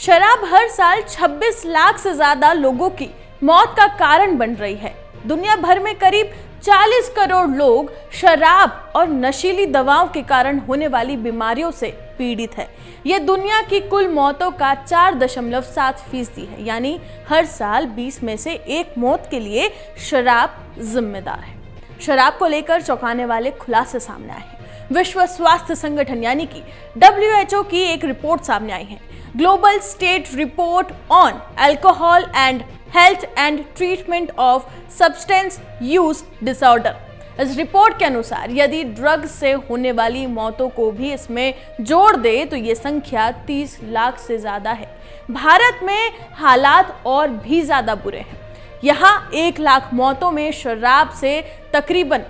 शराब हर साल 26 लाख से ज्यादा लोगों की मौत का कारण बन रही है। दुनिया भर में करीब 40 करोड़ लोग शराब और नशीली दवाओं के कारण होने वाली बीमारियों से पीड़ित है। यह दुनिया की कुल मौतों का 4.7% है, यानी हर साल 20 में से एक मौत के लिए शराब जिम्मेदार है। शराब को लेकर चौंकाने वाले खुलासे सामने आए हैं। विश्व स्वास्थ्य संगठन यानी कि WHO की एक रिपोर्ट सामने आई है, global state report on alcohol and health and treatment of substance use disorder. इस रिपोर्ट के अनुसार यदि ड्रग्स से होने वाली मौतों को भी इसमें जोड़ दे तो ये संख्या 30 लाख से ज्यादा है। भारत में हालात और भी ज्यादा बुरे हैं। यहाँ 1 लाख मौतों में शराब से तकरीबन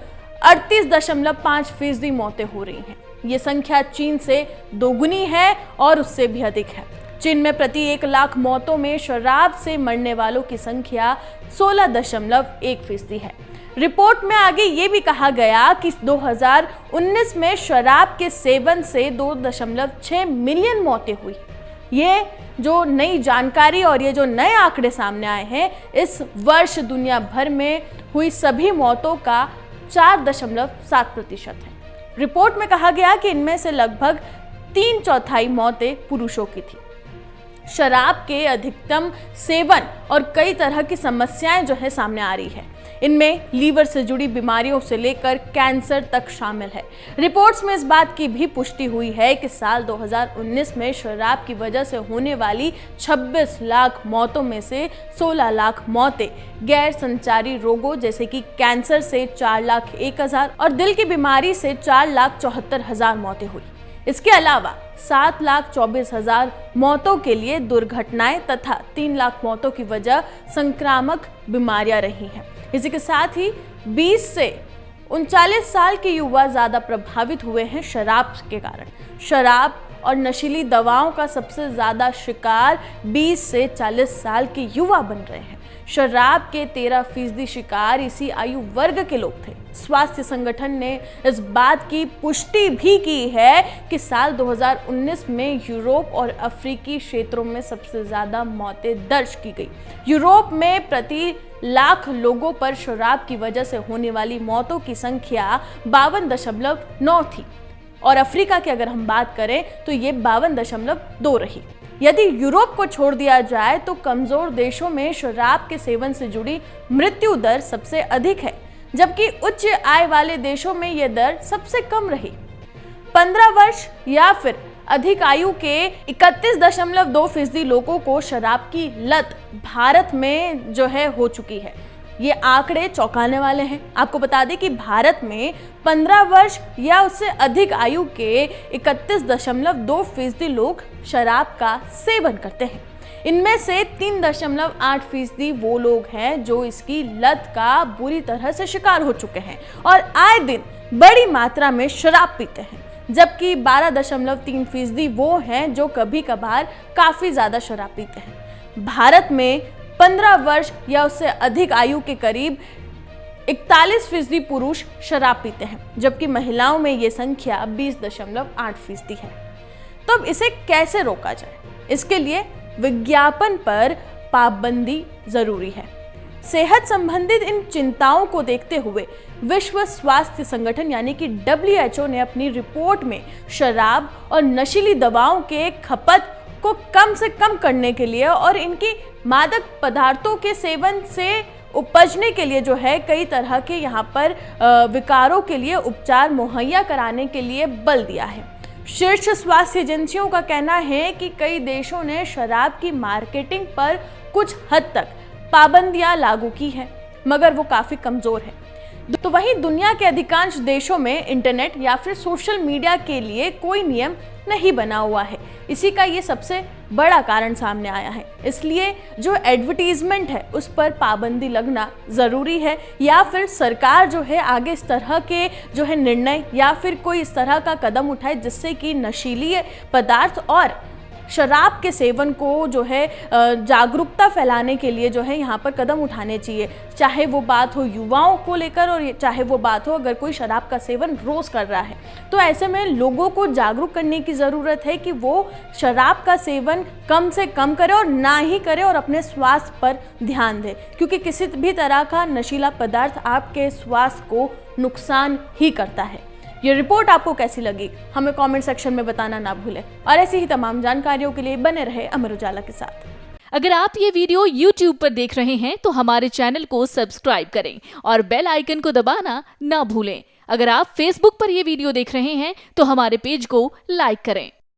38.5% मौतें हो रही हैं। ये संख्या चीन से दोगुनी है और उससे भी अधिक है। चीन में प्रति 1 लाख मौतों में शराब से मरने वालों की संख्या 16.1% है। रिपोर्ट में आगे ये भी कहा गया कि 2019 में शराब के सेवन से 2.6 मिलियन मौतें हुई। ये जो नई जानकारी और ये जो नए आंकड़े सामने आए हैं, इस वर्ष दुनिया भर में हुई सभी मौतों का 4.7% है। रिपोर्ट में कहा गया कि इनमें से लगभग 3/4 मौतें पुरुषों की थी। शराब के अधिकतम सेवन और कई तरह की समस्याएं जो है सामने आ रही है। इनमें लीवर से जुड़ी बीमारियों से लेकर कैंसर तक शामिल है। रिपोर्ट्स में इस बात की भी पुष्टि हुई है कि साल 2019 में शराब की वजह से होने वाली 26 लाख मौतों में से 16 लाख मौतें गैर संचारी रोगों जैसे कि कैंसर से 4,01,000 और दिल की बीमारी से 4,74,000 मौतें हुई। इसके अलावा 7,24,000 मौतों के लिए दुर्घटनाएं तथा 3 लाख मौतों की वजह संक्रामक बीमारियां रही हैं। इसी के साथ ही 20 से 39 साल के युवा ज्यादा प्रभावित हुए हैं शराब के कारण। शराब और नशीली दवाओं का सबसे ज्यादा शिकार 20 से 40 साल के युवा बन रहे हैं। शराब के 13% शिकार इसी आयु वर्ग के लोग थे। स्वास्थ्य संगठन ने इस बात की पुष्टि भी की है कि साल 2019 में यूरोप और अफ्रीकी क्षेत्रों में सबसे ज्यादा मौतें दर्ज की गई। यूरोप में प्रति लाख लोगों पर शराब की वजह से होने वाली मौतों की संख्या 52.9 थी और अफ्रीका की अगर हम बात करें तो ये 52.2 रही। यदि यूरोप को छोड़ दिया जाए तो कमजोर देशों में शराब के सेवन से जुड़ी मृत्यु दर सबसे अधिक है, जबकि उच्च आय वाले देशों में यह दर सबसे कम रही। 15 वर्ष या फिर अधिक आयु के 31.2% लोगों को शराब की लत भारत में जो है हो चुकी है। ये आंकड़े चौंकाने वाले हैं। आपको बता दें कि भारत में 15 वर्ष या उससे अधिक आयु के 31.2% लोग शराब का सेवन करते हैं। इनमें से 3.8% वो लोग हैं जो इसकी लत का बुरी तरह से शिकार हो चुके हैं और आए दिन बड़ी मात्रा में शराब पीते हैं, जबकि 12.3% वो हैं जो कभी कभार काफी ज्यादा शराब पीते हैं। भारत में 15 वर्ष या उससे अधिक आयु के करीब 41% पुरुष शराब पीते हैं, जबकि महिलाओं में ये संख्या 20.8% है। तो अब इसे कैसे रोका जाए? इसके लिए विज्ञापन पर पाबंदी जरूरी है। सेहत संबंधित इन चिंताओं को देखते हुए विश्व स्वास्थ्य संगठन यानी कि WHO ने अपनी रिपोर्ट में शराब और नशीली दवाओं के खपत को कम से कम करने के लिए और इनकी मादक पदार्थों के सेवन से उपजने के लिए जो है कई तरह के यहाँ पर विकारों के लिए उपचार मुहैया कराने के लिए बल दिया है। शीर्ष स्वास्थ्य एजेंसियों का कहना है कि कई देशों ने शराब की मार्केटिंग पर कुछ हद तक पाबंदियां लागू की हैं, मगर वो काफी कमजोर है। तो वहीं दुनिया के अधिकांश देशों में इंटरनेट या फिर सोशल मीडिया के लिए कोई नियम नहीं बना हुआ है। इसी का ये सबसे बड़ा कारण सामने आया है। इसलिए जो एडवर्टीजमेंट है उस पर पाबंदी लगना ज़रूरी है, या फिर सरकार जो है आगे इस तरह के जो है निर्णय या फिर कोई इस तरह का कदम उठाए जिससे कि नशीली पदार्थ और शराब के सेवन को जो है जागरूकता फैलाने के लिए जो है यहाँ पर कदम उठाने चाहिए, चाहे वो बात हो युवाओं को लेकर और चाहे वो बात हो अगर कोई शराब का सेवन रोज़ कर रहा है। तो ऐसे में लोगों को जागरूक करने की ज़रूरत है कि वो शराब का सेवन कम से कम करे और ना ही करे और अपने स्वास्थ्य पर ध्यान दे, क्योंकि किसी भी तरह का नशीला पदार्थ आपके स्वास्थ्य को नुकसान ही करता है। ये रिपोर्ट आपको कैसी लगी हमें कमेंट सेक्शन में बताना ना भूलें और ऐसी ही तमाम जानकारियों के लिए बने रहे अमर उजाला के साथ। अगर आप ये वीडियो YouTube पर देख रहे हैं तो हमारे चैनल को सब्सक्राइब करें और बेल आइकन को दबाना ना भूलें। अगर आप Facebook पर ये वीडियो देख रहे हैं तो हमारे पेज को लाइक करें।